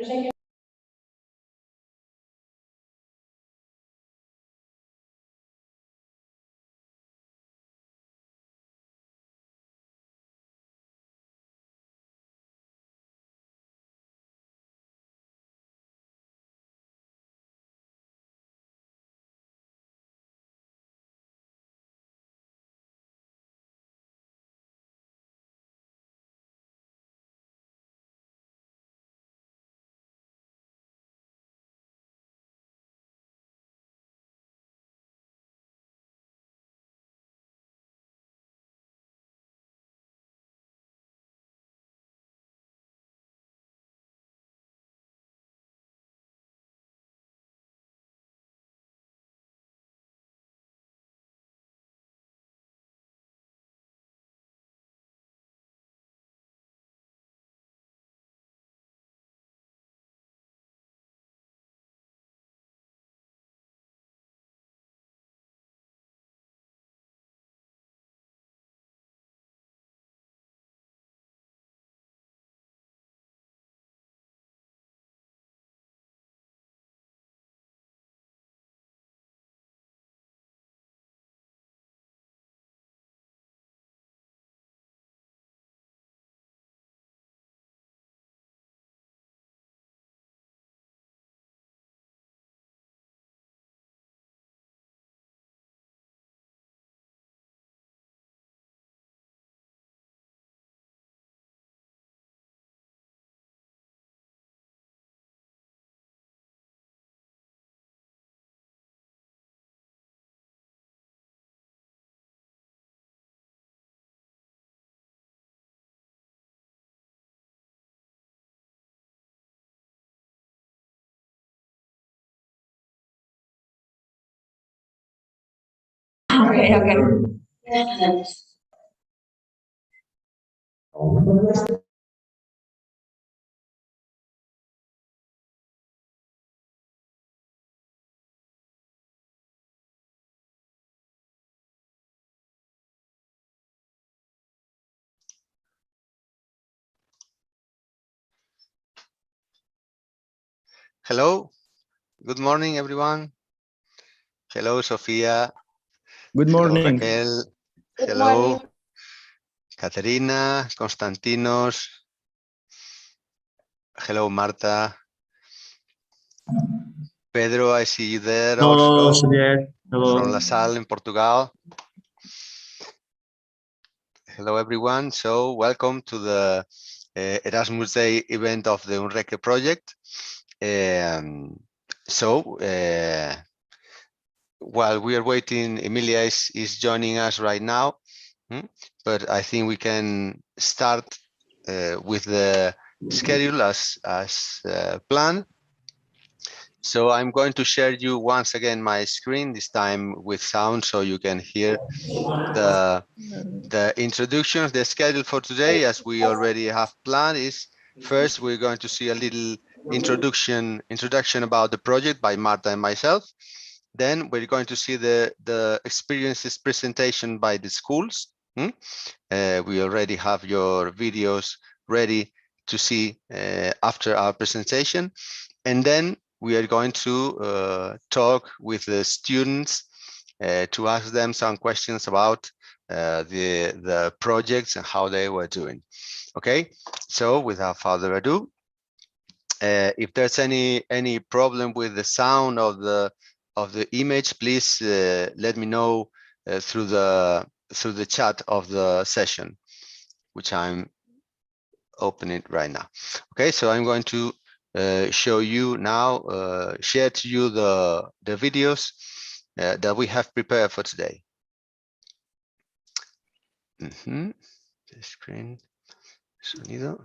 Okay. Hello, good morning, everyone. Hello, Sofia. Good morning. Hello, Raquel. Hello, Caterina, Constantinos. Hello, Marta. Pedro, I see you there Hello, also Javier. Hello. from La Salle in Portugal. Hello, everyone. So welcome to the Erasmus Day event of the UNRECRE project. While we are waiting, Emilia is joining us right now, but I think we can start with the schedule as planned. So I'm going to share you once again my screen, this time with sound, so you can hear the introductions. The schedule for today, as we already have planned, is first we're going to see a little introduction about the project by Marta and myself. Then we're going to see the experiences presentation by the schools. We already have your videos ready to see after our presentation. And then we are going to talk with the students to ask them some questions about the projects and how they were doing. Okay, so without further ado, if there's any problem with the sound of the image, please let me know through the chat of the session, which I'm opening right now. Okay, so I'm going to show you now, share to you the videos that we have prepared for today. The screen, sonido.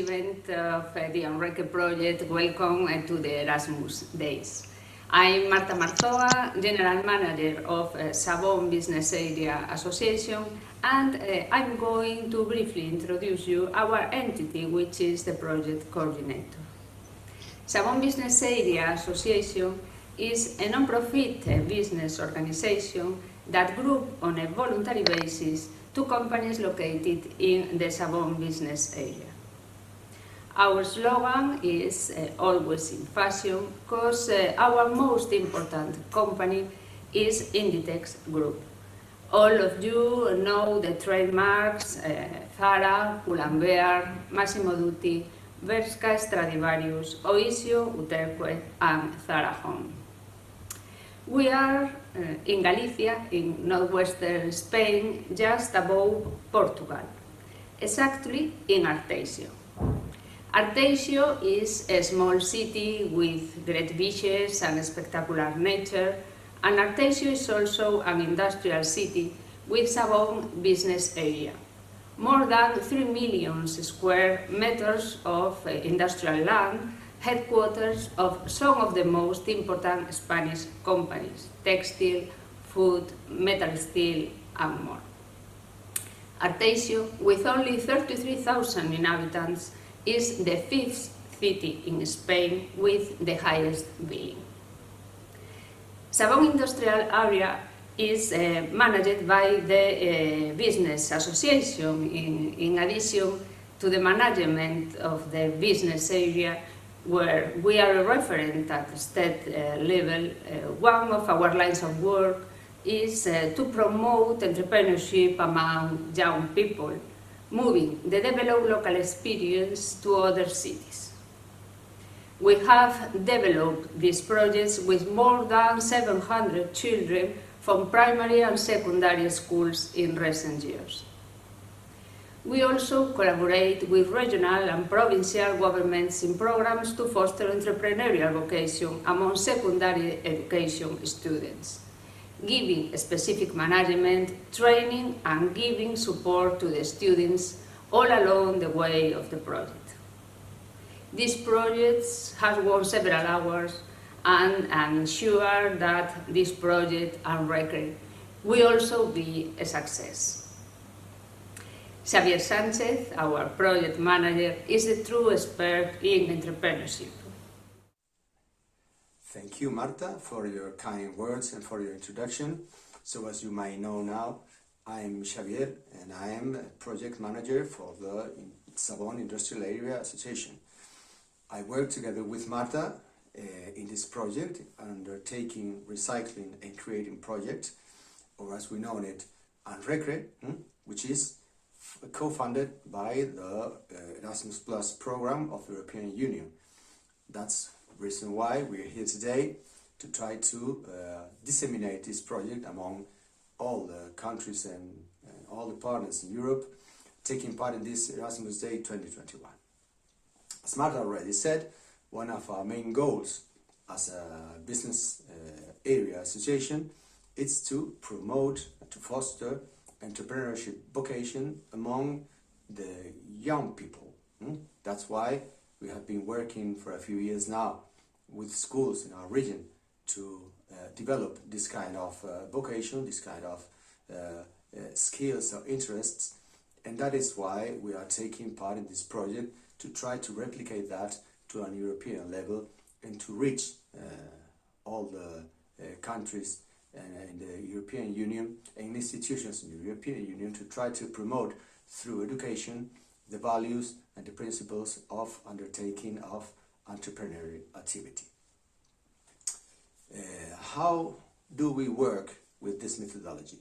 Event of the UNRECRE project. Welcome to the Erasmus Days. I'm Marta Marzoa, General Manager of Sabón Business Area Association, and I'm going to briefly introduce you our entity, which is the project coordinator. Sabón Business Area Association is a non-profit business organization that group on a voluntary basis two companies located in the Sabón business area. Our slogan is always in fashion, because our most important company is Inditex Group. All of you know the trademarks Zara, Pull&Bear, Massimo Dutti, Bershka, Stradivarius, Oysho, Uterque and Zara Home. We are in Galicia, in northwestern Spain, just above Portugal, exactly in Arteixo. Arteixo is a small city with great beaches and spectacular nature, and Arteixo is also an industrial city with Sabón business area. More than 3 million square meters of industrial land, headquarters of some of the most important Spanish companies, textile, food, metal steel, and more. Arteixo, with only 33,000 inhabitants, is the 5th city in Spain with the highest billing. Sabón Industrial Area is managed by the Business Association in addition to the management of the business area, where we are a referent at state level. One of our lines of work is to promote entrepreneurship among young people, moving the developed local experience to other cities. We have developed these projects with more than 700 children from primary and secondary schools in recent years. We also collaborate with regional and provincial governments in programs to foster entrepreneurial vocation among secondary education students, giving specific management, training, and giving support to the students all along the way of the project. These projects have won several awards and ensure that this project, UNRECRE, will also be a success. Xavier Sánchez, our project manager, is a true expert in entrepreneurship. Thank you, Marta, for your kind words and for your introduction. So as you might know now, I'm Xavier and I am a project manager for the Sabón Industrial Area Association. I work together with Marta in this project, Undertaking, Recycling and Creating Project, or as we know it, UNRECRE, which is co-funded by the Erasmus Plus program of the European Union. That's the reason why we're here today, to try to disseminate this project among all the countries and all the partners in Europe taking part in this Erasmus Day 2021. As Marta already said, one of our main goals as a business area association is to promote and to foster entrepreneurship vocation among the young people. That's why we have been working for a few years now with schools in our region to develop this kind of vocation, this kind of skills or interests, and that is why we are taking part in this project to try to replicate that to an European level and to reach all the countries in the European Union and institutions in the European Union to try to promote through education the values and the principles of undertaking of entrepreneurial activity. How do we work with this methodology?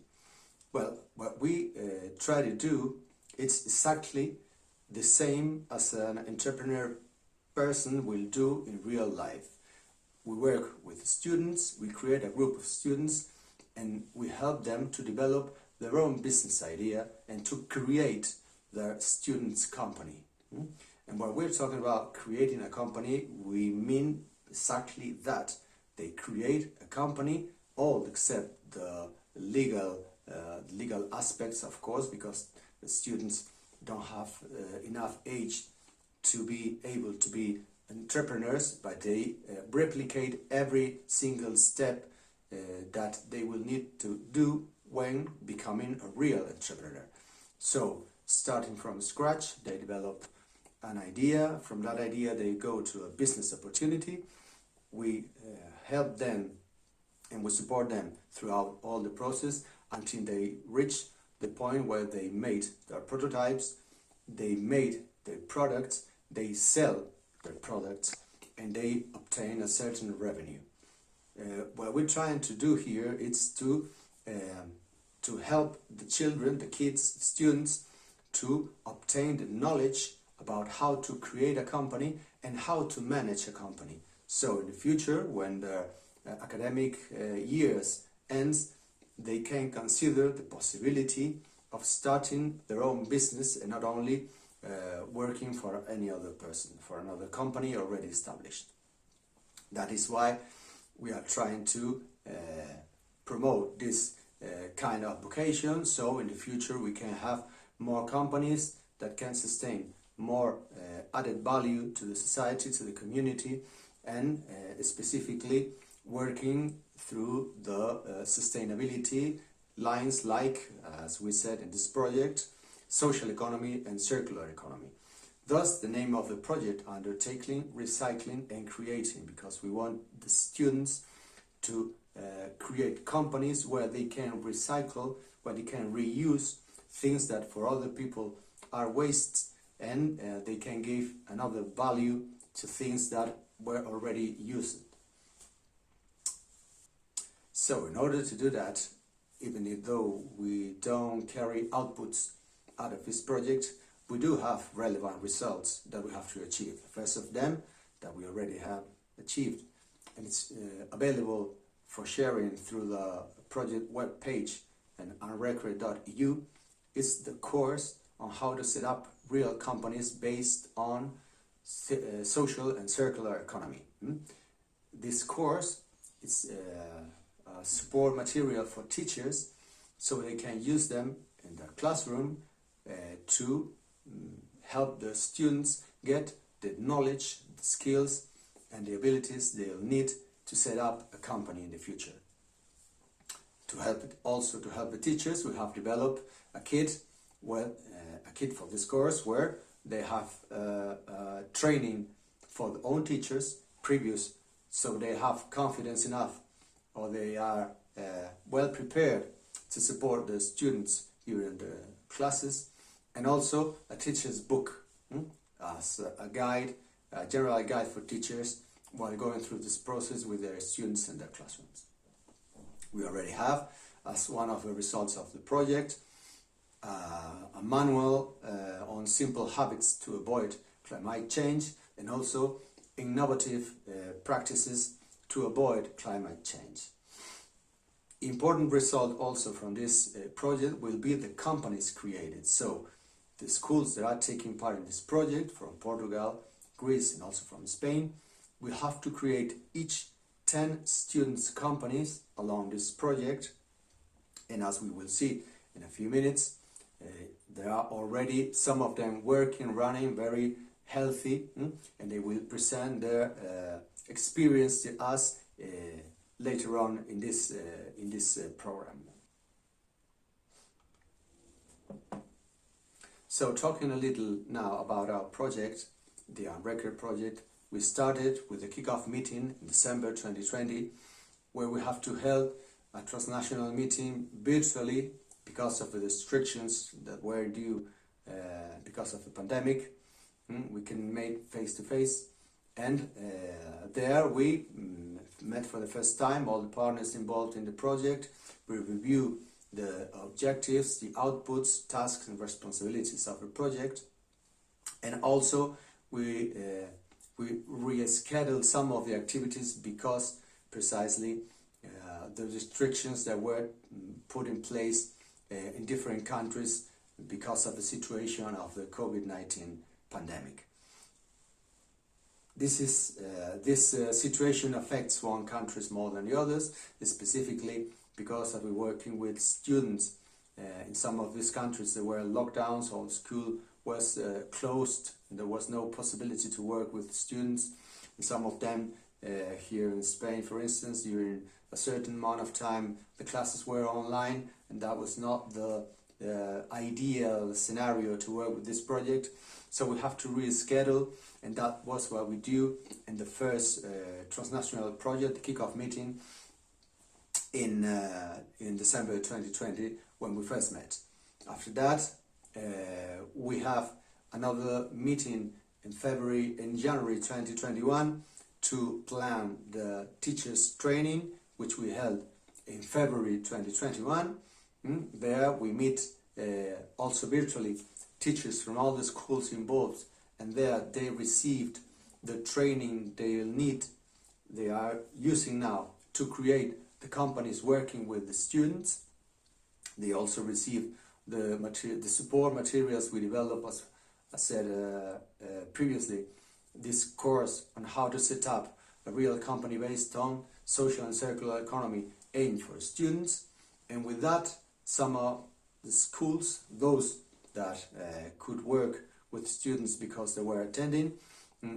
Well, what we try to do, it's exactly the same as an entrepreneur person will do in real life. We work with students, we create a group of students, and we help them to develop their own business idea and to create their students' company. And when we're talking about creating a company, we mean exactly that. They create a company, all except the legal aspects, of course, because the students don't have enough age to be able to be entrepreneurs, but they replicate every single step that they will need to do when becoming a real entrepreneur. So, starting from scratch, they develop an idea. From that idea, they go to a business opportunity. We help them and we support them throughout all the process until they reach the point where they made their prototypes, they made their products, they sell their products, and they obtain a certain revenue. What we're trying to do here is to help the children, the kids, the students, to obtain the knowledge about how to create a company and how to manage a company. So in the future, when their academic years ends, they can consider the possibility of starting their own business and not only working for any other person, for another company already established. That is why we are trying to promote this kind of vocation, so in the future we can have more companies that can sustain more added value to the society, to the community, and specifically working through the sustainability lines like, as we said in this project, social economy and circular economy. Thus, the name of the project, Undertaking, Recycling and Creating, because we want the students to create companies where they can recycle, where they can reuse things that for other people are waste, and they can give another value to things that were already used. So in order to do that, even though we don't carry outputs out of this project, we do have relevant results that we have to achieve. First of them, that we already have achieved, and it's available for sharing through the project web page and UNRECRE.eu, is the course on how to set up real companies based on social and circular economy. This course is support material for teachers so they can use them in their classroom to help the students get the knowledge, the skills and the abilities they'll need to set up a company in the future. To help the teachers, we have developed a kit for this course where they have training for their own teachers previous, so they have confidence enough, or they are well prepared to support the students during the classes, and also a teacher's book as a guide, a general guide for teachers while going through this process with their students in their classrooms. We already have, as one of the results of the project, a manual on simple habits to avoid climate change, and also innovative practices to avoid climate change. Important result also from this project will be the companies created. So the schools that are taking part in this project from Portugal, Greece and also from Spain will have to create each 10 students' companies along this project, and as we will see in a few minutes, there are already some of them working, running, very healthy, and they will present their experience to us later on in this program. So talking a little now about our project, the UNRECRE project, we started with a kickoff meeting in December 2020, where we have to hold a transnational meeting virtually because of the restrictions that were due because of the pandemic. We can make face-to-face, and there we met for the first time all the partners involved in the project. We review the objectives, the outputs, tasks and responsibilities of the project, and also we rescheduled some of the activities because precisely the restrictions that were put in place in different countries because of the situation of the COVID-19 pandemic. This situation affects one country more than the others, specifically because we're working with students in some of these countries. There were lockdowns, or school was closed and there was no possibility to work with students. And some of them here in Spain, for instance, during a certain amount of time, the classes were online, and that was not the ideal scenario to work with this project. So we have to reschedule, and that was what we do in the first transnational project kickoff meeting in December 2020 when we first met. After that, we have another meeting in January 2021 to plan the teachers training, which we held in February 2021. There we meet also virtually teachers from all the schools involved, and there they received the training they are using now to create the companies working with the students. They also received the support materials we developed, as I said previously, this course on how to set up a real company based on social and circular economy aimed for students. And with that, some of the schools, those that could work with students because they were attending,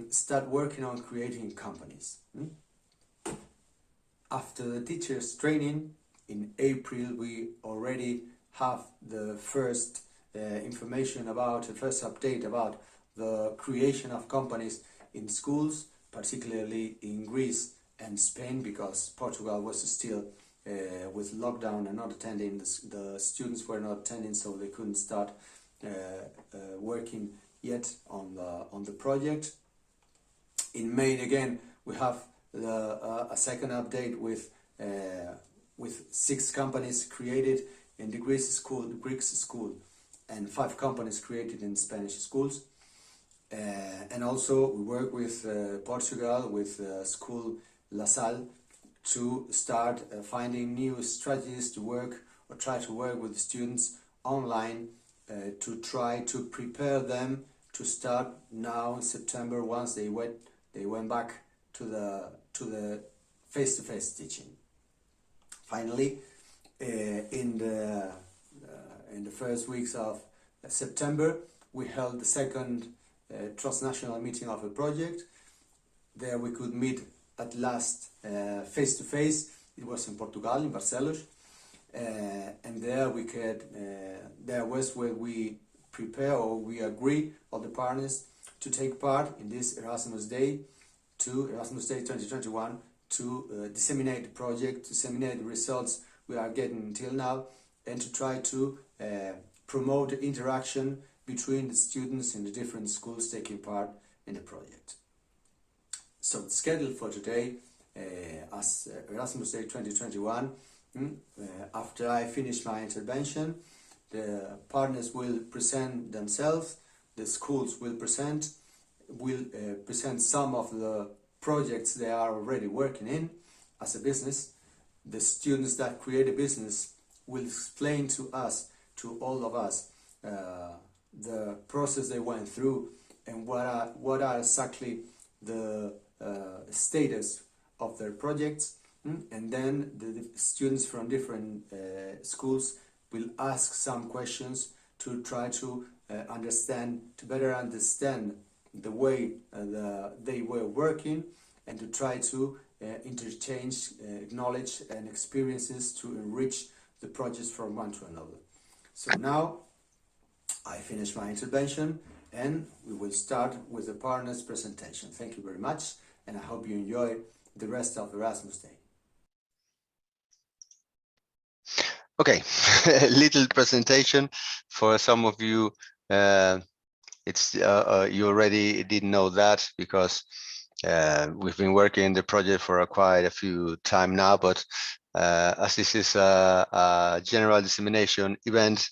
start working on creating companies. After the teachers training in April, we already have the first information about, the first update about the creation of companies in schools, particularly in Greece and Spain, because Portugal was still with lockdown and not attending. The students were not attending, so they couldn't start working yet on the project. In May again, we have a second update with 6 companies created in the Greek school, and 5 companies created in Spanish schools. And also we work with Portugal, with school Salle, to start finding new strategies to work or try to work with the students online, to try to prepare them to start now in September once they went back to the face-to-face teaching. Finally, in the first weeks of September, we held the second transnational meeting of the project. There we could meet at last face-to-face. It was in Portugal, in Barcelos, and there we could, there was where we prepare, or we agree, all the partners, to take part in this Erasmus Day 2021, to disseminate the project, disseminate the results we are getting until now, and to try to promote the interaction between the students in the different schools taking part in the project. So the schedule for today, as Erasmus Day 2021, after I finish my intervention, the partners will present themselves, the schools will present some of the projects they are already working in as a business. The students that create a business will explain to us, to all of us, the process they went through and what are exactly the status of their projects. And then the students from different schools will ask some questions to try to better understand the way they were working, and to try to interchange knowledge and experiences to enrich the projects from one to another. So now I finish my intervention, and we will start with the partners' presentation. Thank you very much, and I hope you enjoy the rest of Erasmus Day. Okay, little presentation for some of you. It's you already didn't know that, because we've been working in the project for quite a few time now, but as this is a general dissemination event,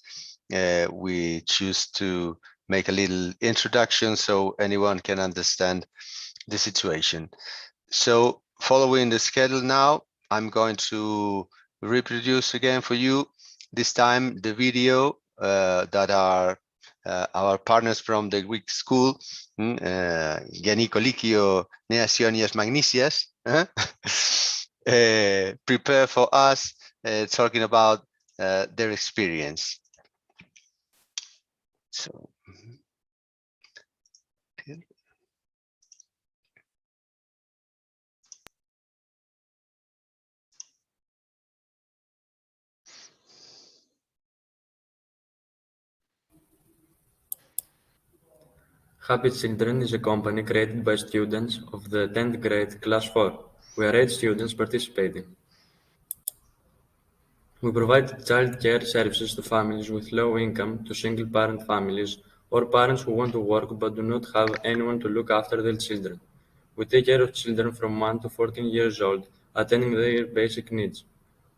we choose to make a little introduction so anyone can understand the situation. So following the schedule now, I'm going to reproduce again for you, this time the video that are our partners from the Greek school, Geniko, Lykeio, Neas, Magnisias, prepare for us, talking about their experience. So Happy Children is a company created by students of the 10th grade Class 4. We are 8 students participating. We provide child care services to families with low income, to single-parent families, or parents who want to work but do not have anyone to look after their children. We take care of children from 1 to 14 years old, attending their basic needs.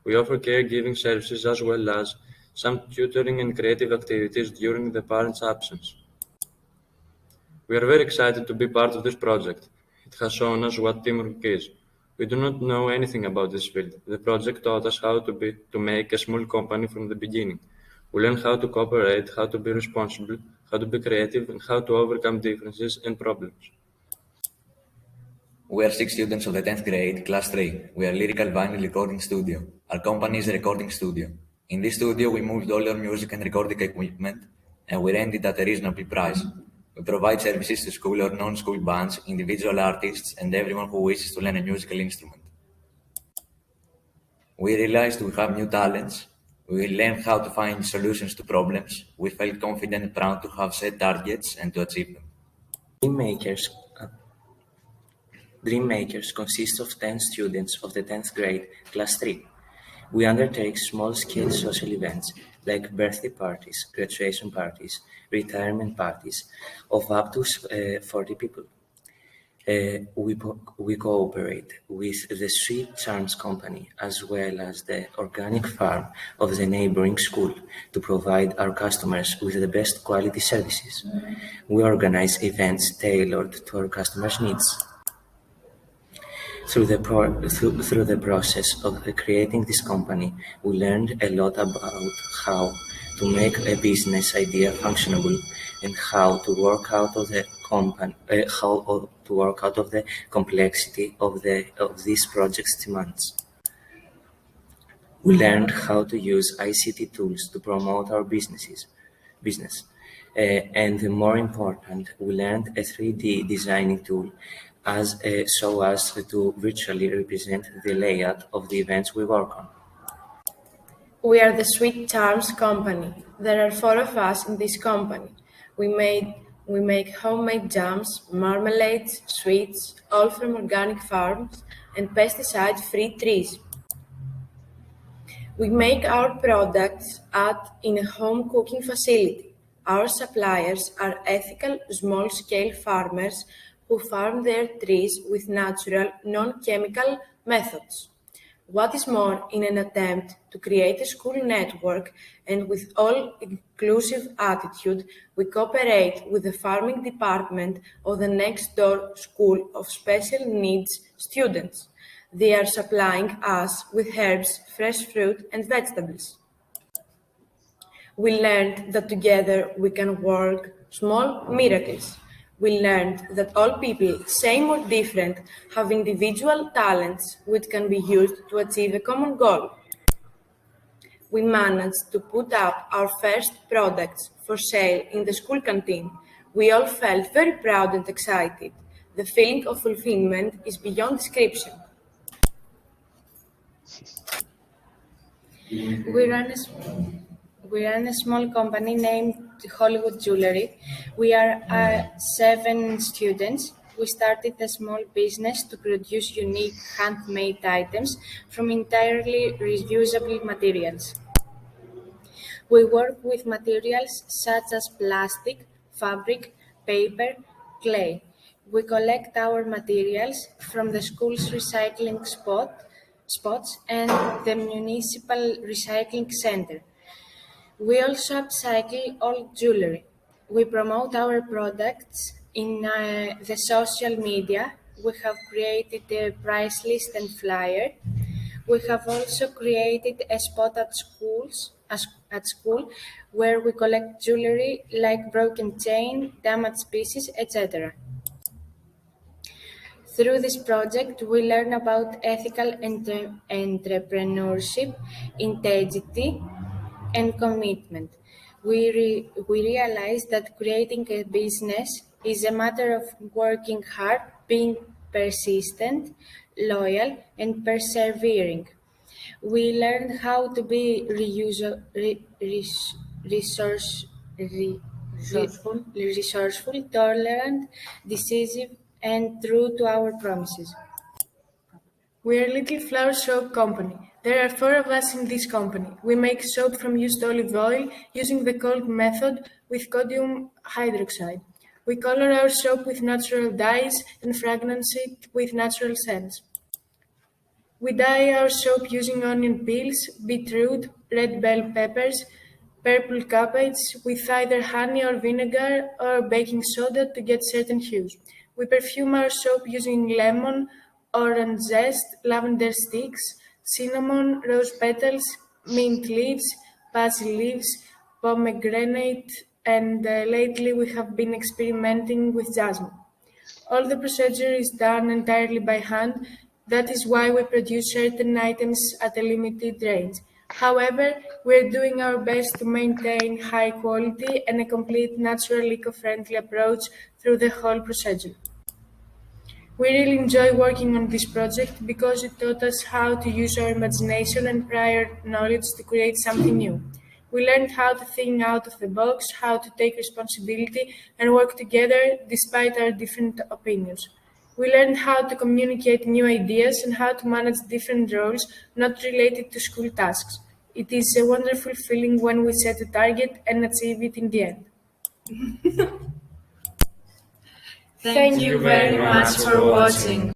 We offer caregiving services as well as some tutoring and creative activities during the parents' absence. We are very excited to be part of this project. It has shown us what teamwork is. We do not know anything about this field. The project taught us how to make a small company from the beginning. We learned how to cooperate, how to be responsible, how to be creative, and how to overcome differences and problems. We are 6 students of the 10th grade, Class 3. We are Lyrical Vinyl Recording Studio. Our company is a recording studio. In this studio, we moved all our music and recording equipment, and we rent it at a reasonable price. We provide services to school or non-school bands, individual artists, and everyone who wishes to learn a musical instrument. We realized we have new talents. We learned how to find solutions to problems. We felt confident and proud to have set targets and to achieve them. Dreammakers consists of 10 students of the 10th grade, Class 3. We undertake small-scale social events like birthday parties, graduation parties, retirement parties of up to 40 people. We cooperate with the Sweet Charms Company as well as the organic farm of the neighboring school to provide our customers with the best quality services. We organize events tailored to our customers' needs. Through the process of creating this company, we learned a lot about how to make a business idea functionable and how to work out of the complexity of this project's demands. We learned how to use ICT tools to promote our business. And more important, we learned a 3D designing tool so as to virtually represent the layout of the events we work on. We are the Sweet Charms Company. There are 4 of us in this company. We make homemade jams, marmalades, sweets, all from organic farms and pesticide-free trees. We make our products in a home cooking facility. Our suppliers are ethical, small-scale farmers who farm their trees with natural, non-chemical methods. What is more, in an attempt to create a school network and with all-inclusive attitude, we cooperate with the farming department of the next-door school of special needs students. They are supplying us with herbs, fresh fruit and vegetables. We learned that together we can work small miracles. We learned that all people, same or different, have individual talents which can be used to achieve a common goal. We managed to put up our first products for sale in the school canteen. We all felt very proud and excited. The feeling of fulfillment is beyond description. We run a small company named Hollywood Jewelry. We are 7 students. We started a small business to produce unique handmade items from entirely reusable materials. We work with materials such as plastic, fabric, paper, clay. We collect our materials from the school's recycling spots and the municipal recycling center. We also upcycle old jewelry. We promote our products in the social media. We have created a price list and flyer. We have also created a spot at school where we collect jewelry like broken chain, damaged pieces, etc. Through this project, we learn about ethical entrepreneurship, integrity, and commitment. We realize that creating a business is a matter of working hard, being persistent, loyal, and persevering. We learn how to be resourceful, tolerant, decisive, and true to our promises. We are a little flower soap company. There are 4 of us in this company. We make soap from used olive oil using the cold method with sodium hydroxide. We color our soap with natural dyes and fragrance it with natural scents. We dye our soap using onion peels, beetroot, red bell peppers, purple cabbage with either honey or vinegar or baking soda to get certain hues. We perfume our soap using lemon, orange zest, lavender sticks, cinnamon, rose petals, mint leaves, basil leaves, pomegranate, and lately we have been experimenting with jasmine. All the procedure is done entirely by hand. That is why we produce certain items at a limited range. However, we are doing our best to maintain high quality and a complete natural eco-friendly approach through the whole procedure. We really enjoy working on this project because it taught us how to use our imagination and prior knowledge to create something new. We learned how to think out of the box, how to take responsibility and work together despite our different opinions. We learned how to communicate new ideas and how to manage different roles not related to school tasks. It is a wonderful feeling when we set a target and achieve it in the end. Thank you very much for watching.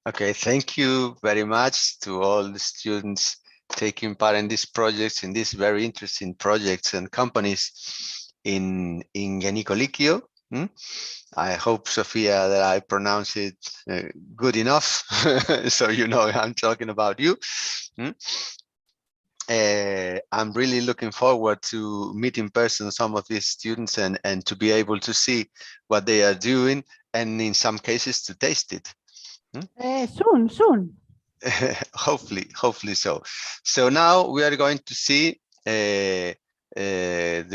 Okay, thank you very much to all the students taking part in these projects, in these very interesting projects and companies in Geniko Lykeio. I hope, Sophia, that I pronounce it good enough, so you know I'm talking about you. I'm really looking forward to meet in person some of these students and to be able to see what they are doing, and in some cases to taste it. Soon. Hopefully so. So now we are going to see the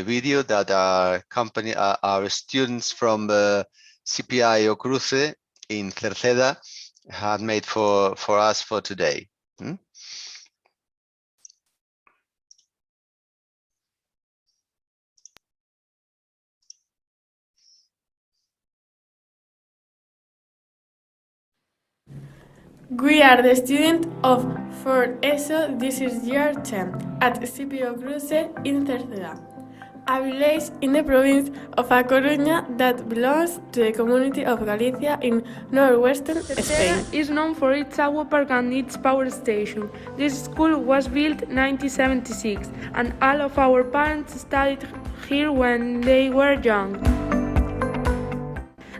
video that our students from CPI Cruce in Cerceda had made for us for today. We are the students of 4th ESO, this is year 10, at CPO Cruce in Cerceda, a village in the province of A Coruña that belongs to the community of Galicia in northwestern Spain. Terras is known for its aqua park and its power station. This school was built in 1976, and all of our parents studied here when they were young.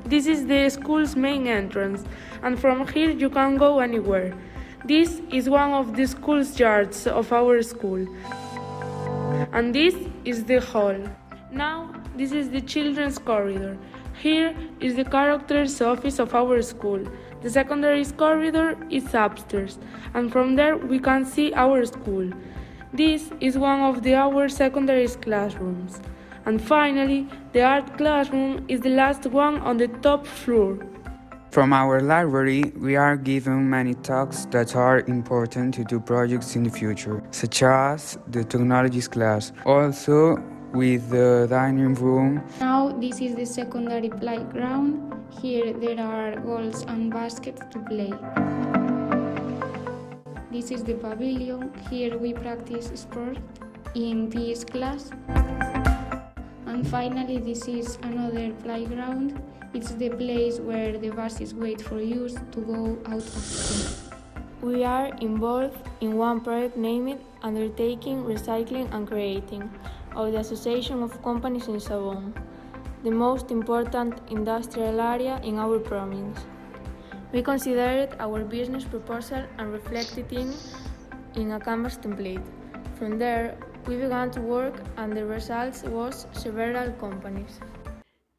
This is the school's main entrance, and from here you can go anywhere. This is one of the school's yards of our school. And this is the hall. Now, this is the children's corridor. Here is the characters office of our school. The secondary corridor is upstairs, and from there we can see our school. This is one of our secondary classrooms. And finally, the art classroom is the last one on the top floor. From our library, we are given many talks that are important to do projects in the future, such as the technologies class, also with the dining room. Now this is the secondary playground. Here there are goals and baskets to play. This is the pavilion. Here we practice sport in PS class. And finally, this is another playground. It's the place where the buses wait for you to go out of school. We are involved in one project named Undertaking, Recycling and Creating of the Association of Companies in Sabón, the most important industrial area in our province. We considered our business proposal and reflected it in a canvas template. From there, we began to work, and the result was several companies.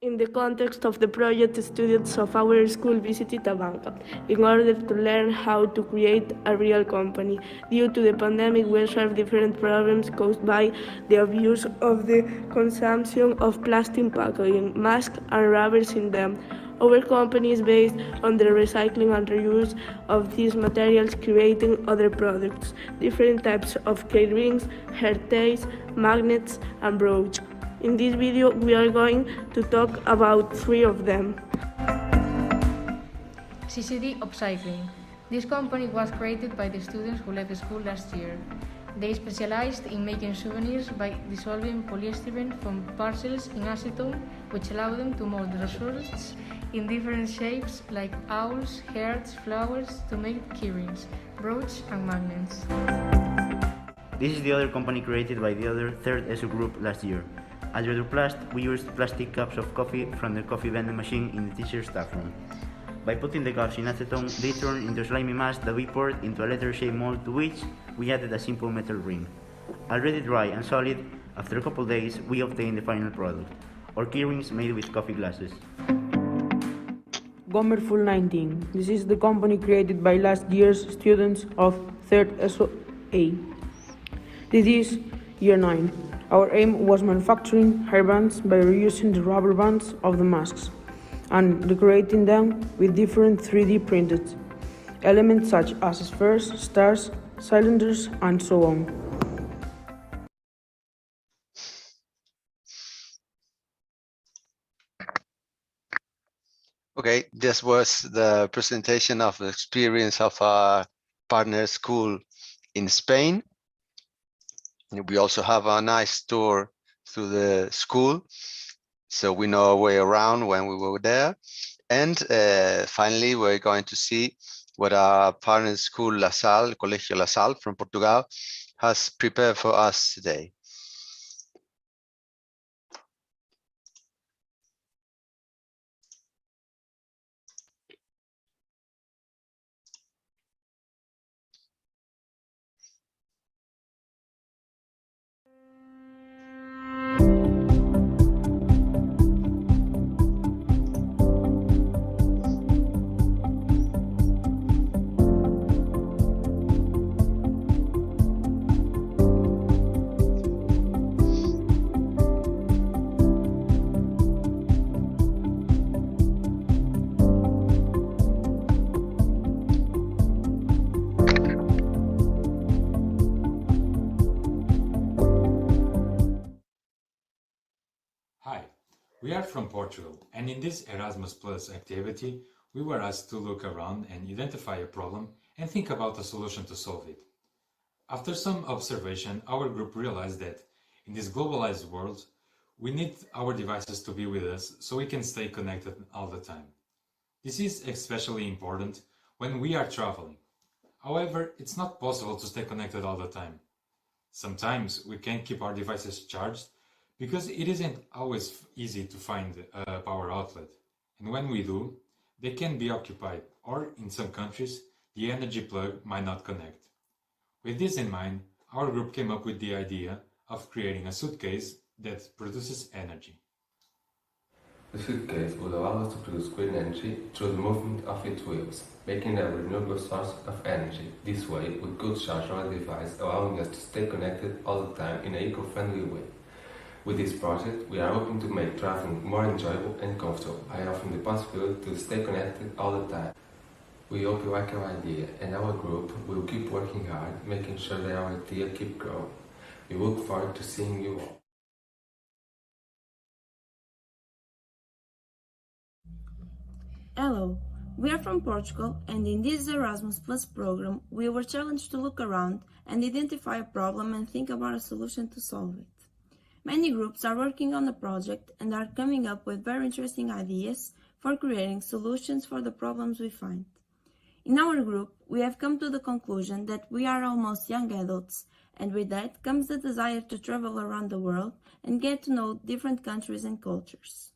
In the context of the project, students of our school visited a banca in order to learn how to create a real company. Due to the pandemic, we observed different problems caused by the abuse of the consumption of plastic packaging, masks and rubbers in them. Our company is based on the recycling and reuse of these materials, creating other products, different types of keyrings, hair ties, magnets, and brooch. In this video, we are going to talk about 3 of them. CCD Upcycling. This company was created by the students who left school last year. They specialized in making souvenirs by dissolving polystyrene from parcels in acetone, which allowed them to mold results in different shapes like owls, hearts, flowers to make keyrings, brooches, and magnets. This is the other company created by the other third ESO group last year. At Europlast, we used plastic cups of coffee from the coffee vending machine in the teacher's staff room. By putting the cups in acetone, they turned into a slimy mass that we poured into a letter-shaped mold to which we added a simple metal ring. Already dry and solid, after a couple days, we obtained the final product, our keyrings made with coffee glasses. Gomerful 19. This is the company created by last year's students of 3rd SOA. This is year 9. Our aim was manufacturing hairbands by reusing the rubber bands of the masks and decorating them with different 3D printed elements such as spheres, stars, cylinders, and so on. Okay, this was the presentation of the experience of our partner school in Spain. We also have a nice tour through the school, so we know our way around when we were there. And finally, we're going to see what our partner school, La Salle, Colegio La Salle from Portugal, has prepared for us today. We are from Portugal, and in this Erasmus Plus activity, we were asked to look around and identify a problem and think about a solution to solve it. After some observation, our group realized that in this globalized world, we need our devices to be with us so we can stay connected all the time. This is especially important when we are traveling. However, it's not possible to stay connected all the time. Sometimes we can't keep our devices charged because it isn't always easy to find a power outlet, and when we do, they can be occupied, or in some countries, the energy plug might not connect. With this in mind, our group came up with the idea of creating a suitcase that produces energy. The suitcase would allow us to produce green energy through the movement of its wheels, making it a renewable source of energy. This way, we could charge our device, allowing us to stay connected all the time in an eco-friendly way. With this project, we are hoping to make traveling more enjoyable and comfortable by offering the possibility to stay connected all the time. We hope you like our idea, and our group will keep working hard, making sure that our idea keeps growing. We look forward to seeing you all. Hello, we are from Portugal, and in this Erasmus Plus program, we were challenged to look around and identify a problem and think about a solution to solve it. Many groups are working on the project and are coming up with very interesting ideas for creating solutions for the problems we find. In our group, we have come to the conclusion that we are almost young adults, and with that comes the desire to travel around the world and get to know different countries and cultures.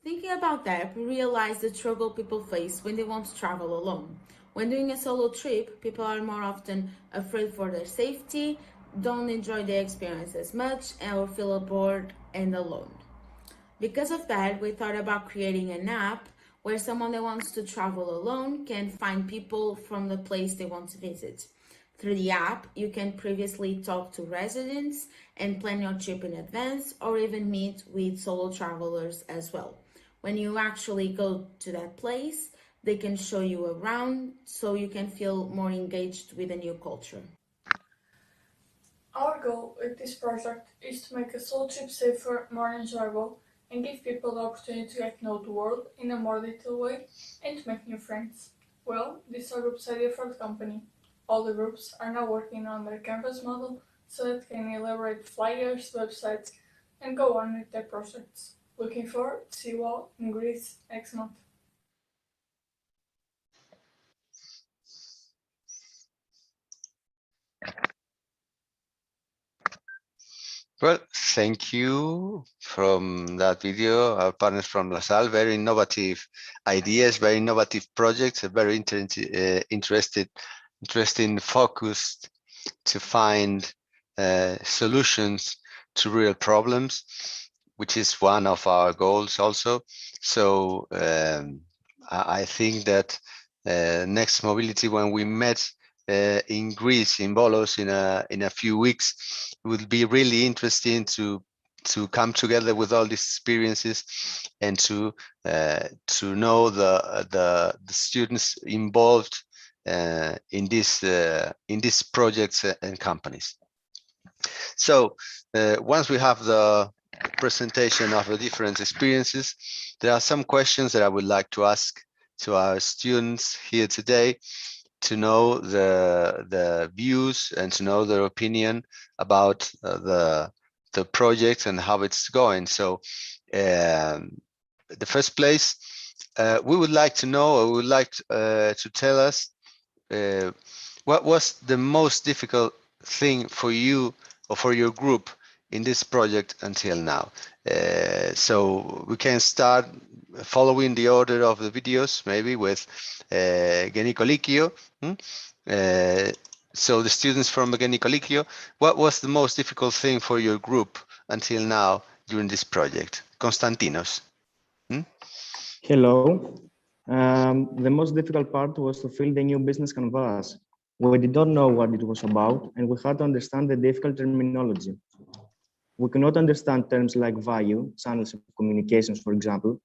Thinking about that, we realize the struggle people face when they want to travel alone. When doing a solo trip, people are more often afraid for their safety, don't enjoy the experience as much, or feel bored and alone. Because of that, we thought about creating an app where someone that wants to travel alone can find people from the place they want to visit. Through the app, you can previously talk to residents and plan your trip in advance, or even meet with solo travelers as well. When you actually go to that place, they can show you around so you can feel more engaged with the new culture. Our goal with this project is to make a solo trip safer, more enjoyable, and give people the opportunity to get to know the world in a more detailed way and to make new friends. Well, this is our group's idea for the company. All the groups are now working on their canvas model so that they can elaborate flyers, websites, and go on with their projects. Looking forward to see you all in Greece next month. Well, thank you from that video, our partners from Salle. Very innovative ideas, very innovative projects, a very interesting, focused to find solutions to real problems, which is one of our goals also. So I think that next mobility, when we met in Greece, in Volos, in a few weeks, it would be really interesting to come together with all these experiences and to know the students involved in these projects and companies. So once we have the presentation of the different experiences, there are some questions that I would like to ask to our students here today, to know the views and to know their opinion about the project and how it's going. So the first place, we would like to know, or we would like to tell us what was the most difficult thing for you or for your group in this project until now. So we can start following the order of the videos, maybe with Geniko, Lykeio. So the students from Geniko, Lykeio, what was the most difficult thing for your group until now during this project? Konstantinos. Hello. The most difficult part was to fill the new business canvas. We did not know what it was about, and we had to understand the difficult terminology. We could not understand terms like value, channels of communications, for example.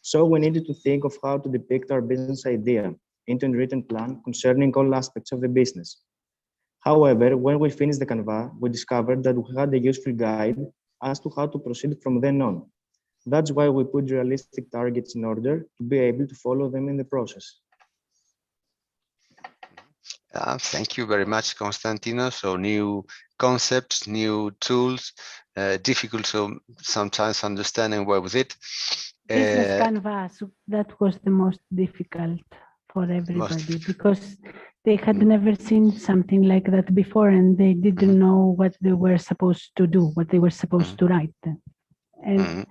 So we needed to think of how to depict our business idea into a written plan concerning all aspects of the business. However, when we finished the canvas, we discovered that we had a useful guide as to how to proceed from then on. That's why we put realistic targets in order to be able to follow them in the process. Thank you very much, Konstantinos. So new concepts, new tools, difficult to sometimes understanding where with it. Business canvas, that was the most difficult for everybody because they had never seen something like that before and they didn't know what they were supposed to do, what they were supposed to write. And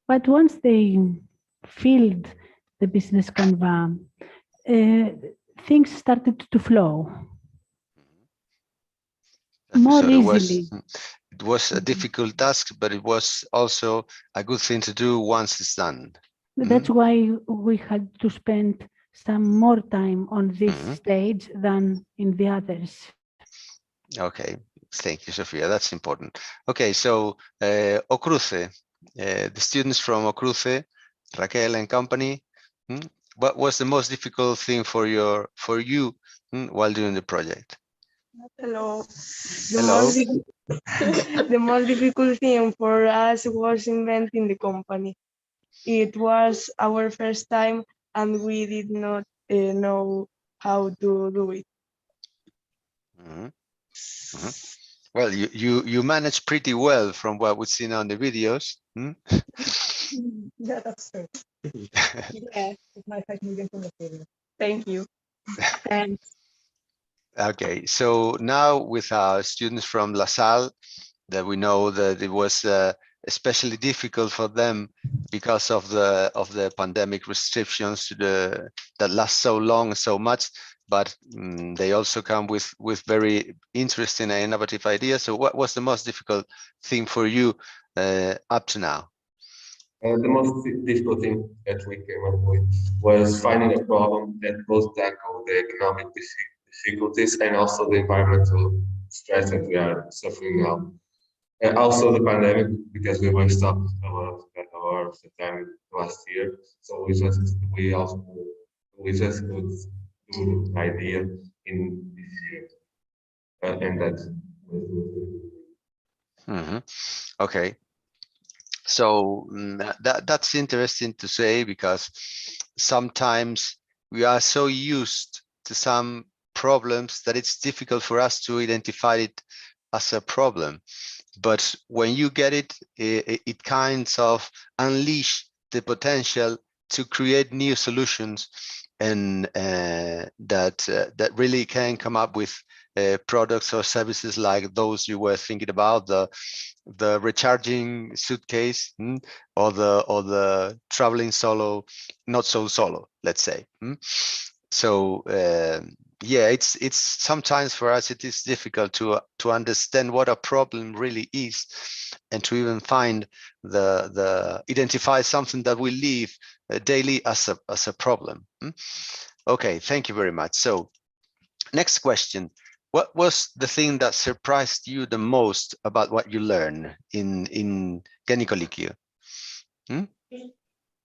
but once they filled the business canvas, things started to flow more easily. It was a difficult task, but it was also a good thing to do once it's done. That's why we had to spend some more time on this stage than in the others. Okay, thank you, Sofia. That's important. Okay, so Cruce, the students from Cruce, Raquel and company, what was the most difficult thing for you while doing the project? Hello. Hello. The most difficult thing for us was inventing the company. It was our first time and we did not know how to do it. Well, you managed pretty well from what we've seen on the videos. Yeah, that's true. Yeah, it's my 5 million from the video. Thank you. Thanks. Okay, so now with our students from Salle, that we know that it was especially difficult for them because of the pandemic restrictions that last so long, so much, but they also come with very interesting and innovative ideas. So what was the most difficult thing for you up to now? The most difficult thing that we came up with was finding a problem that both tackle the economic difficulties and also the environmental stress that we are suffering now. And also the pandemic, because we were stopped a lot or September last year. So we just could do the idea in this year, and that's Okay. So that's interesting to say, because sometimes we are so used to some problems that it's difficult for us to identify it as a problem. But when you get it, it kinds of unleash the potential to create new solutions, and that really can come up with products or services like those you were thinking about, the recharging suitcase, or the traveling solo, not so solo, let's say. So yeah, it's sometimes for us it is difficult to understand what a problem really is, and to even find the identify something that we live daily as a problem. Okay, thank you very much. So next question. What was the thing that surprised you the most about what you learned in Geniko Lykeio?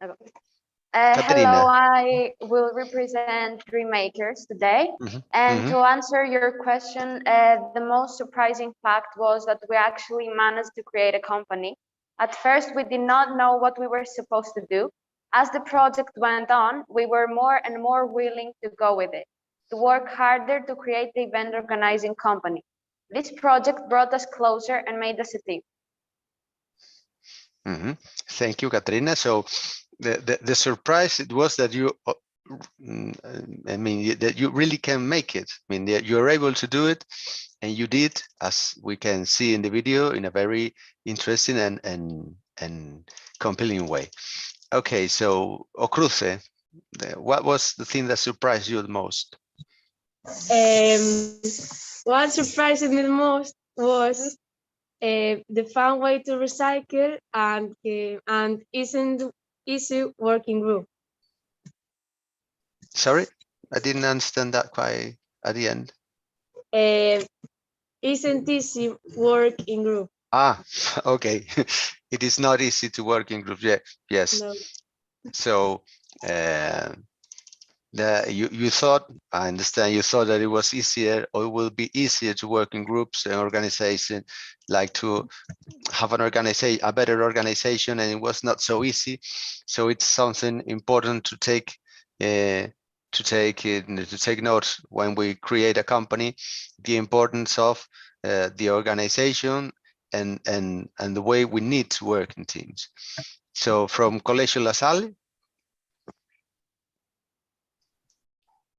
Hello, I will represent Dream Makers today. And to answer your question, the most surprising fact was that we actually managed to create a company. At first, we did not know what we were supposed to do. As the project went on, we were more and more willing to go with it, to work harder to create the event organizing company. This project brought us closer and made us a team. Thank you, Katrina. So the surprise it was that you, I mean, that you really can make it. I mean, that you're able to do it, and you did, as we can see in the video, in a very interesting and compelling way. Okay, so Cruce, what was the thing that surprised you the most? What surprised me the most was the fun way to recycle and isn't easy working group. Sorry, I didn't understand that quite at the end. Isn't easy work in group. Okay. It is not easy to work in groups. Yeah, yes. No. So you thought, I understand, you thought that it was easier, or it will be easier to work in groups and organization, like to have a better organization, and it was not so easy. So it's something important to take note when we create a company, the importance of the organization and the way we need to work in teams. So from Colegio La Salle.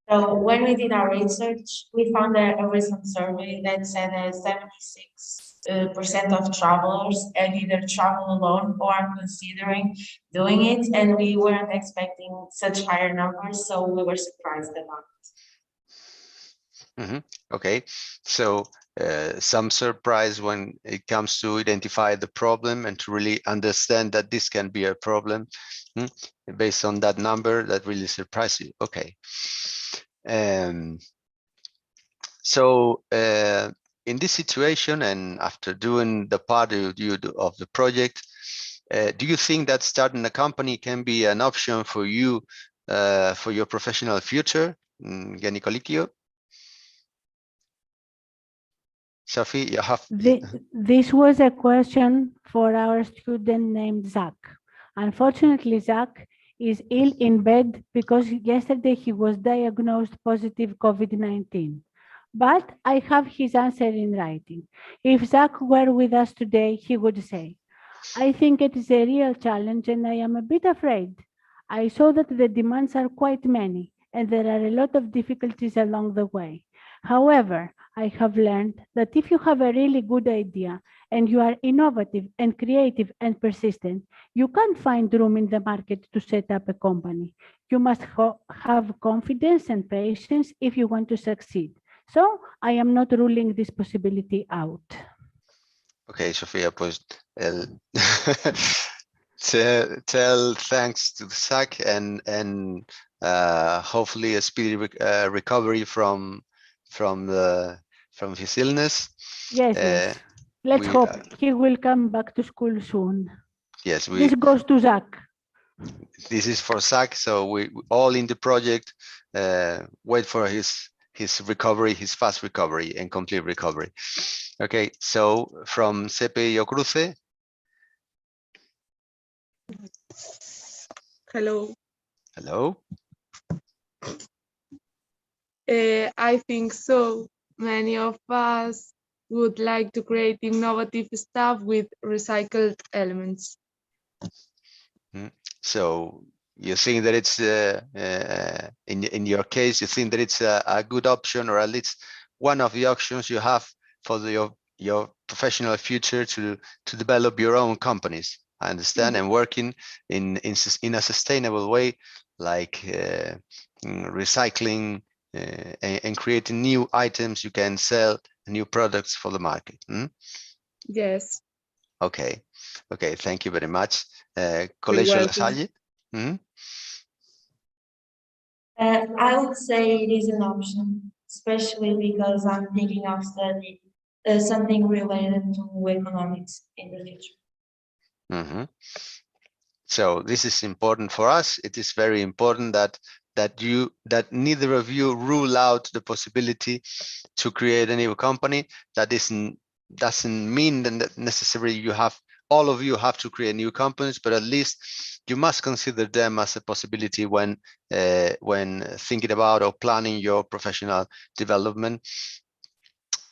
So when we did our research, we found a recent survey that said that 76% of travelers either travel alone or are considering doing it, and we weren't expecting such higher numbers, so we were surprised about it. Okay, so some surprise when it comes to identify the problem and to really understand that this can be a problem. Based on that number, that really surprised you. Okay. So in this situation, and after doing the part of the project, do you think that starting a company can be an option for you for your professional future, Geniko Lykeio? Sophie, you have. This was a question for our student named Zach. Unfortunately, Zach is ill in bed because yesterday he was diagnosed positive COVID-19. But I have his answer in writing. If Zach were with us today, he would say, I think it is a real challenge and I am a bit afraid. I saw that the demands are quite many and there are a lot of difficulties along the way. However, I have learned that if you have a really good idea and you are innovative and creative and persistent, you can find room in the market to set up a company. You must have confidence and patience if you want to succeed. So I am not ruling this possibility out. Okay, Sofia, pues tell thanks to Zach and hopefully a speedy recovery from his illness. Yes, yes. Let's hope he will come back to school soon. Yes, this goes to Zach. This is for Zach. So we all in the project wait for his recovery, his fast recovery and complete recovery. Okay, so from CPI Cruce. Hello. Hello. I think so. Many of us would like to create innovative stuff with recycled elements. So you think that it's in your case, you think that it's a good option, or at least one of the options you have for your professional future to develop your own companies. I understand, and working in a sustainable way, like recycling and creating new items you can sell, new products for the market. Yes. Okay. Okay. Thank you very much. Colegio Salle. I would say it is an option, especially because I'm thinking of studying something related to economics in the future. So this is important for us. It is very important that neither of you rule out the possibility to create a new company. That doesn't mean that necessarily all of you have to create new companies, but at least you must consider them as a possibility when thinking about or planning your professional development.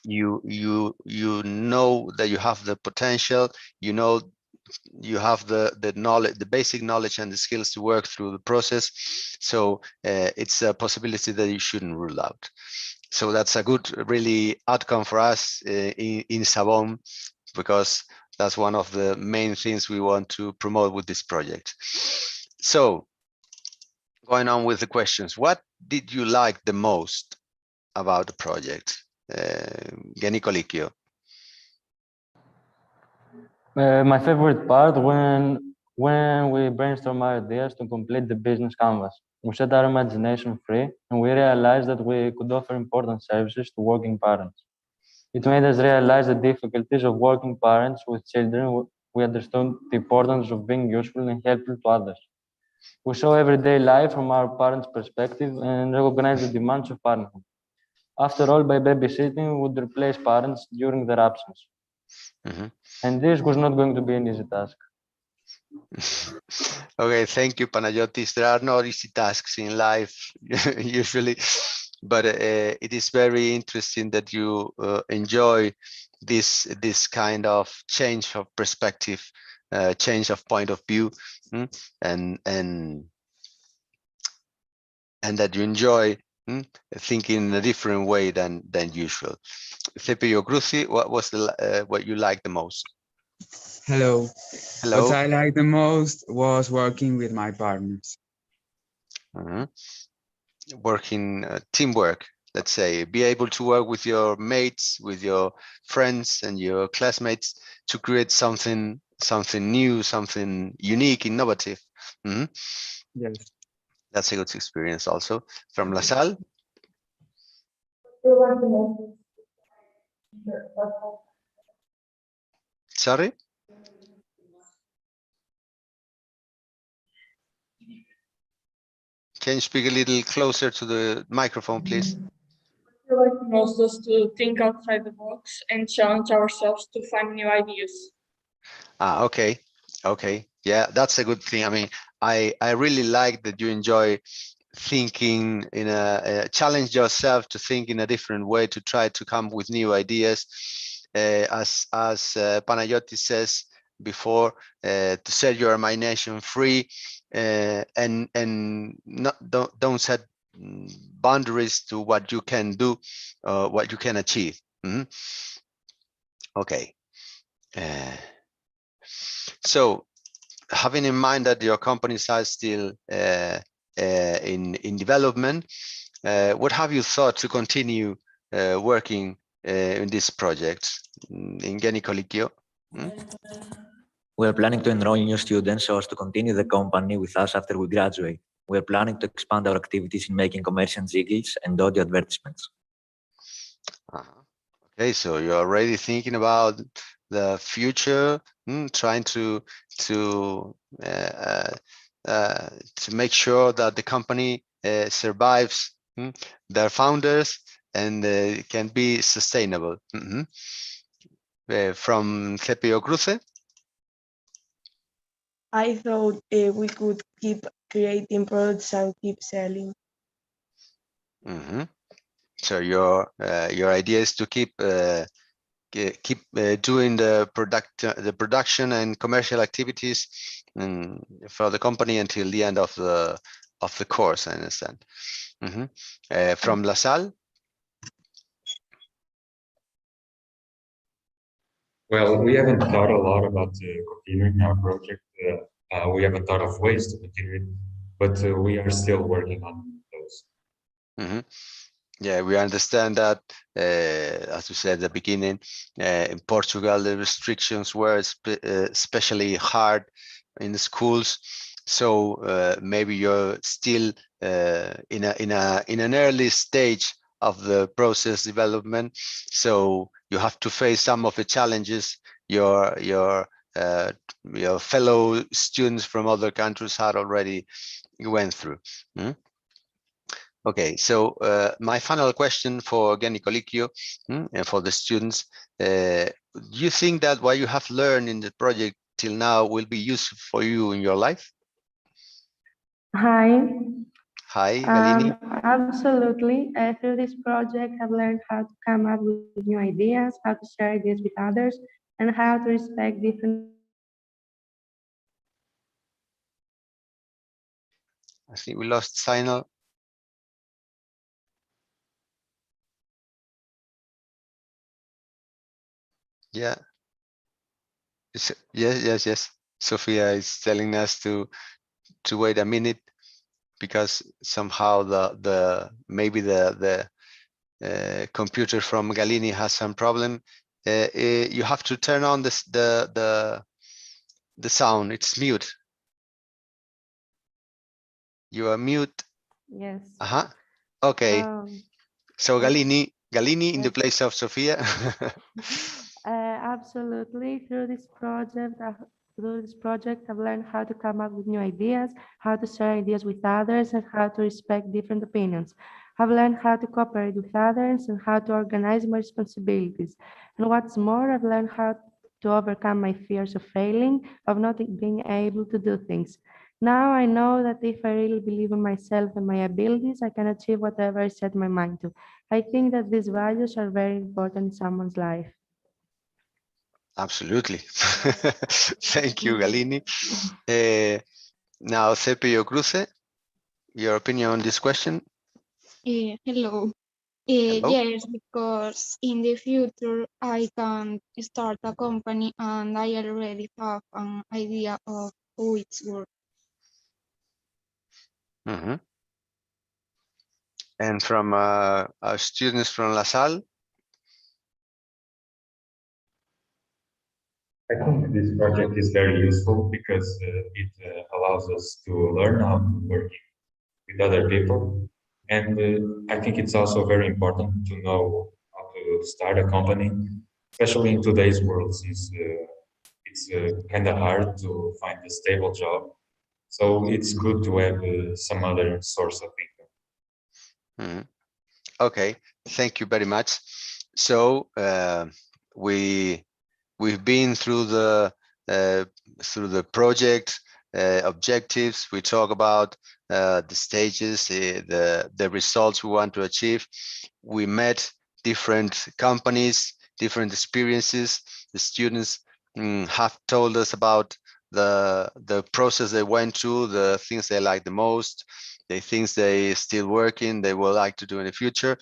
You know that you have the potential, you know you have the knowledge, the basic knowledge and the skills to work through the process. So it's a possibility that you shouldn't rule out. So that's a good really outcome for us in Sabón, because that's one of the main things we want to promote with this project. So going on with the questions, what did you like the most about the project? Geniko, Lykeio. My favorite part when we brainstorm our ideas to complete the business canvas. We set our imagination free and we realized that we could offer important services to working parents. It made us realize the difficulties of working parents with children. We understood the importance of being useful and helpful to others. We saw everyday life from our parents' perspective and recognized the demands of parenthood. After all, by babysitting, we would replace parents during their absence. And this was not going to be an easy task. Okay, thank you, Panayotis. There are no easy tasks in life usually, but it is very interesting that you enjoy this kind of change of perspective, change of point of view, and that you enjoy thinking in a different way than usual. CPI Cruce, what was what you liked the most? Hello. Hello. What I liked the most was working with my partners. Working teamwork, let's say, be able to work with your mates, with your friends and your classmates to create something new, something unique, innovative. Yes. That's a good experience also. From La Salle? Sorry? Can you speak a little closer to the microphone, please? I like most is to think outside the box and challenge ourselves to find new ideas. Okay. Okay. Yeah, that's a good thing. I mean, I really like that you enjoy thinking in challenge yourself to think in a different way, to try to come with new ideas. As Panayotis says before, to set your imagination free and don't set boundaries to what you can do, what you can achieve. Okay. So having in mind that your companies are still in development, what have you thought to continue working in this project? In Geniko, Lykeio? We are planning to enroll new students so as to continue the company with us after we graduate. We are planning to expand our activities in making commercial jingles and audio advertisements. Okay, so you're already thinking about the future, trying to make sure that the company survives their founders and can be sustainable. From Cepio Cruce. I thought we could keep creating products and keep selling. So your idea is to keep doing the production and commercial activities for the company until the end of the course. I understand. From La Salle. Well, we haven't thought a lot about continuing our project. We haven't thought of ways to continue it, but we are still working on those. Yeah, we understand that, as we said at the beginning, in Portugal, the restrictions were especially hard in the schools. So maybe you're still in an early stage of the process development. So you have to face some of the challenges your fellow students from other countries had already went through. Okay, so my final question for Geniko Lykeio and for the students, do you think that what you have learned in the project till now will be useful for you in your life? Hi. Hi, Galini. Absolutely. Through this project, I've learned how to come up with new ideas, how to share ideas with others, and how to respect different. I think we lost signal. Yeah. Yes. Sophia is telling us to wait a minute because somehow maybe the computer from Galini has some problem. You have to turn on the sound. It's mute. You are mute. Yes. Okay. So Galini in the place of Sophia. Absolutely. Through this project, I've learned how to come up with new ideas, how to share ideas with others, and how to respect different opinions. I've learned how to cooperate with others and how to organize my responsibilities. And what's more, I've learned how to overcome my fears of failing, of not being able to do things. Now I know that if I really believe in myself and my abilities, I can achieve whatever I set my mind to. I think that these values are very important in someone's life. Absolutely. Thank you, Galini. Now, Cepio Cruce, your opinion on this question? Hello. Hello. Yes, because in the future I can start a company and I already have an idea of how it's works. And from our students from La Salle? I think this project is very useful because it allows us to learn how to work with other people. And I think it's also very important to know how to start a company, especially in today's world, since it's kind of hard to find a stable job. So it's good to have some other source of income. Okay, thank you very much. So we've been through the project objectives. We talk about the stages, the results we want to achieve. We met different companies, different experiences. The students have told us about the process they went through, the things they like the most, the things they still working, they would like to do in the future.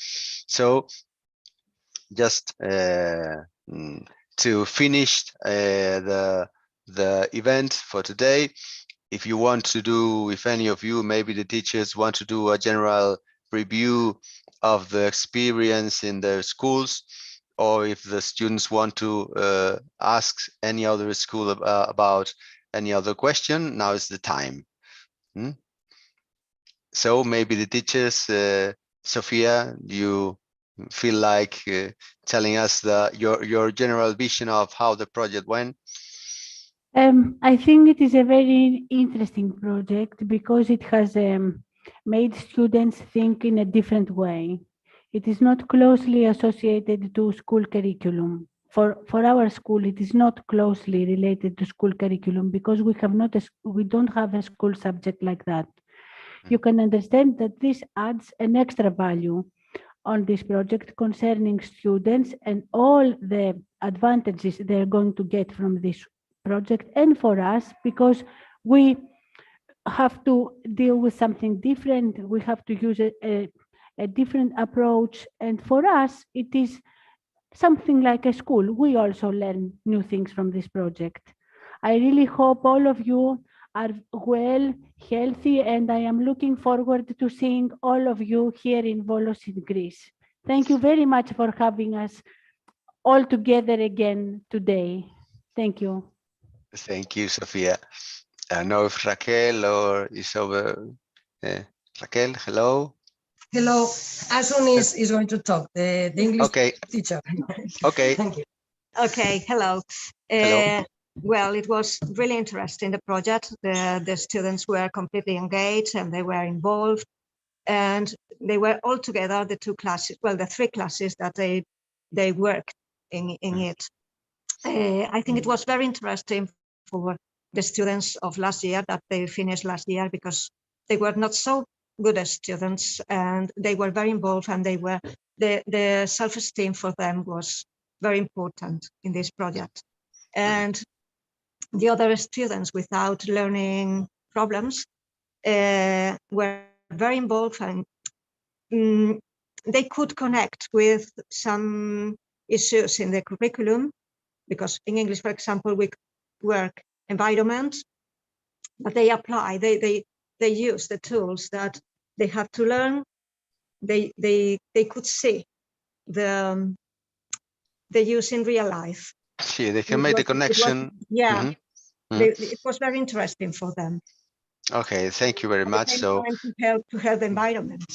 So just to finish the event for today, if you want to do, if any of you, maybe the teachers want to do a general review of the experience in their schools, or if the students want to ask any other school about any other question, now is the time. So maybe the teachers, Sophia, you feel like telling us your general vision of how the project went? I think it is a very interesting project because it has made students think in a different way. It is not closely associated to school curriculum. For our school, it is not closely related to school curriculum because we don't have a school subject like that. You can understand that this adds an extra value on this project concerning students and all the advantages they're going to get from this project, and for us, because we have to deal with something different. We have to use a different approach. And for us, it is something like a school. We also learn new things from this project. I really hope all of you are well, healthy, and I am looking forward to seeing all of you here in Volos in Greece. Thank you very much for having us all together again today. Thank you. Thank you, Sofia. I don't know if Raquel or is over. Raquel, hello. Hello. Asun is going to talk, the English teacher. Okay. Thank you. Okay, hello. Hello. Well, it was really interesting, the project. The students were completely engaged and they were involved. And they were all together, the two classes, well, the three classes that they worked in it. I think it was very interesting for the students of last year that they finished last year because they were not so good as students and they were very involved and they were the self-esteem for them was very important in this project. And the other students without learning problems were very involved and they could connect with some issues in the curriculum because in English, for example, we work environment, but they apply, they use the tools that they have to learn. They could see the use in real life. Yeah, they can make the connection. It was very interesting for them. Okay, thank you very much. So to help the environment.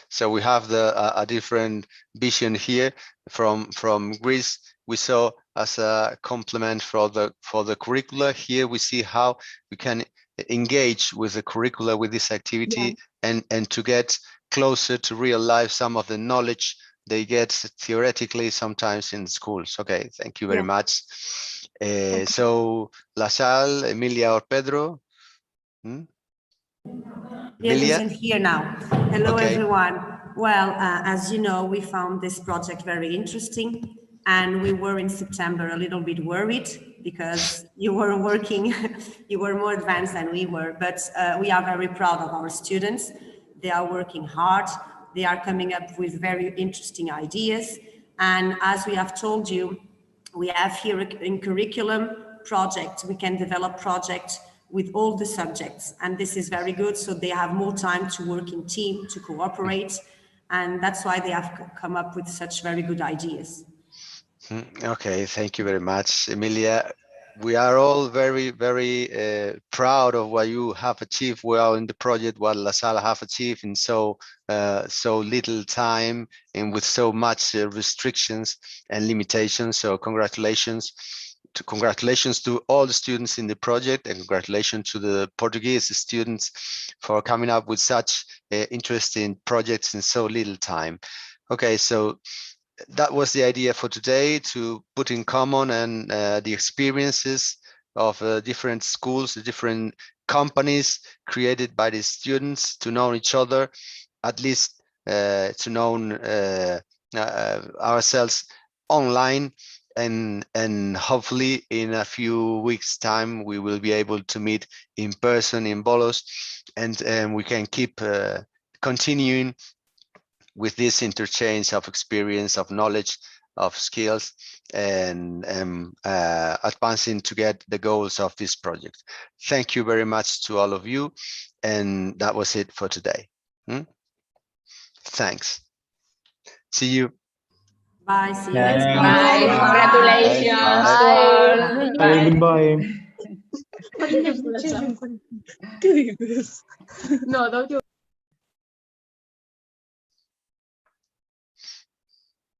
So we have a different vision here from Greece. We saw as a complement for the curricula. Here we see how we can engage with the curricula with this activity and to get closer to real life some of the knowledge they get theoretically sometimes in schools. Okay, thank you very much. So La Salle, Emilia or Pedro? Yes, I'm here now. Hello, everyone. Well, as you know, we found this project very interesting, and we were in September a little bit worried because you were working, you were more advanced than we were, but we are very proud of our students. They are working hard. They are coming up with very interesting ideas. And as we have told you, we have here in curriculum projects. We can develop projects with all the subjects, and this is very good. So they have more time to work in team, to cooperate, and that's why they have come up with such very good ideas. Okay, thank you very much, Emilia. We are all very, very proud of what you have achieved well in the project, what La Salle have achieved in so little time and with so much restrictions and limitations. So congratulations to all the students in the project, and congratulations to the Portuguese students for coming up with such interesting projects in so little time. Okay, so that was the idea for today, to put in common and the experiences of different schools, the different companies created by the students, to know each other, at least to know ourselves online. And hopefully in a few weeks' time, we will be able to meet in person in Volos, and we can keep continuing with this interchange of experience, of knowledge, of skills, and advancing to get the goals of this project. Thank you very much to all of you, and that was it for today. Thanks. See you. Bye. See you next time. Bye. Congratulations. Bye. Goodbye. ¿Qué dices? No, don't you